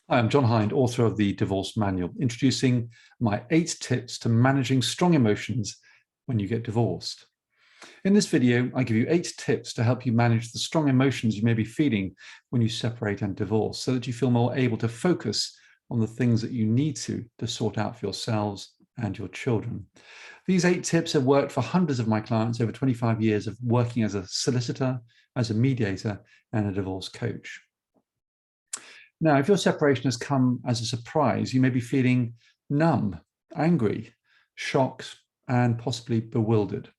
Hi, I'm John Hind, author of the Divorce Manual, introducing my 8 tips to managing strong emotions when you get divorced. In this video, I give you 8 tips to help you manage the strong emotions you may be feeling when you separate and divorce, so that you feel more able to focus on the things that you need to sort out for yourselves and your children. These 8 tips have worked for hundreds of my clients over 25 years of working as a solicitor, as a mediator, and a divorce coach. Now, if your separation has come as a surprise, you may be feeling numb, angry, shocked, and possibly bewildered.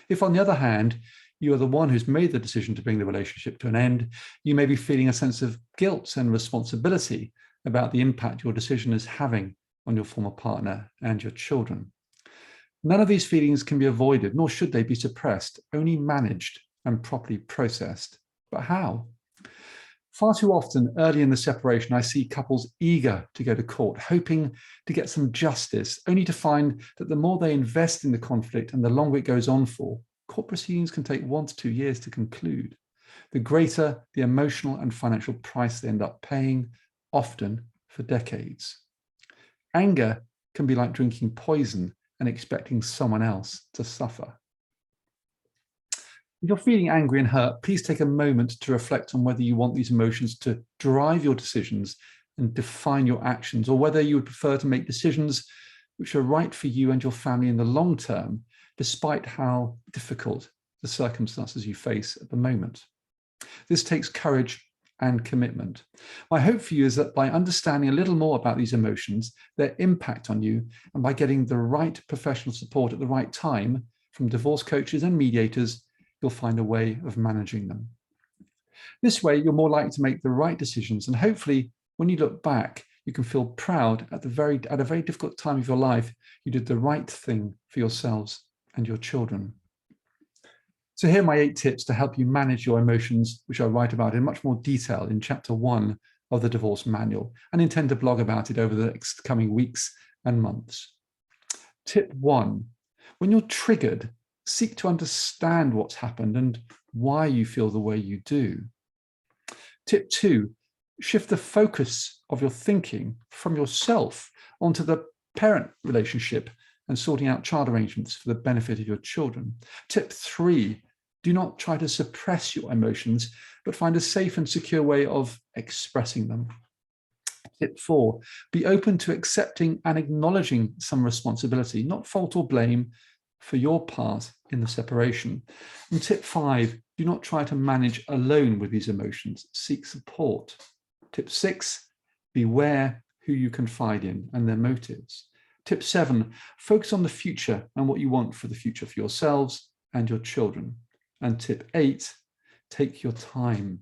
If, on the other hand, you are the one who's made the decision to bring the relationship to an end, you may be feeling a sense of guilt and responsibility about the impact your decision is having on your former partner and your children. None of these feelings can be avoided, nor should they be suppressed, only managed and properly processed. But how? Far too often, early in the separation, I see couples eager to go to court, hoping to get some justice, only to find that the more they invest in the conflict and the longer it goes on for, court proceedings can take 1 to 2 years to conclude. The greater the emotional and financial price they end up paying, often for decades. Anger can be like drinking poison and expecting someone else to suffer. If you're feeling angry and hurt, please take a moment to reflect on whether you want these emotions to drive your decisions and define your actions, or whether you would prefer to make decisions which are right for you and your family in the long term, despite how difficult the circumstances you face at the moment. This takes courage and commitment. My hope for you is that by understanding a little more about these emotions, their impact on you, and by getting the right professional support at the right time from divorce coaches and mediators, you'll find a way of managing them. This way, you're more likely to make the right decisions, and hopefully, when you look back, you can feel proud at a very difficult time of your life, you did the right thing for yourselves and your children. So here are my 8 tips to help you manage your emotions, which I write about in much more detail in chapter 1 of the Divorce Manual, and intend to blog about it over the next coming weeks and months. Tip 1, when you're triggered, seek to understand what's happened and why you feel the way you do. Tip 2, shift the focus of your thinking from yourself onto the parent relationship and sorting out child arrangements for the benefit of your children. Tip 3, do not try to suppress your emotions, but find a safe and secure way of expressing them. Tip 4, be open to accepting and acknowledging some responsibility, not fault or blame, for your part in the separation. And tip 5, do not try to manage alone with these emotions, seek support. Tip 6, beware who you confide in and their motives. Tip 7, focus on the future and what you want for the future for yourselves and your children. And tip 8, take your time.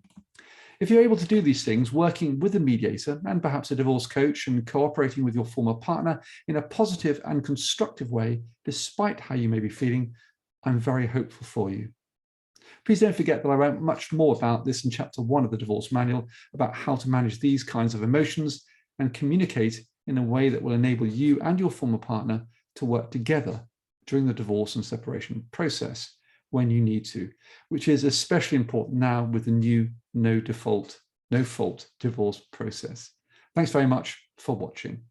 If you're able to do these things, working with a mediator and perhaps a divorce coach and cooperating with your former partner in a positive and constructive way, despite how you may be feeling, I'm very hopeful for you. Please don't forget that I wrote much more about this in chapter 1 of the Divorce Manual, about how to manage these kinds of emotions and communicate in a way that will enable you and your former partner to work together during the divorce and separation process when you need to, which is especially important now with the new no fault divorce process. Thanks very much for watching.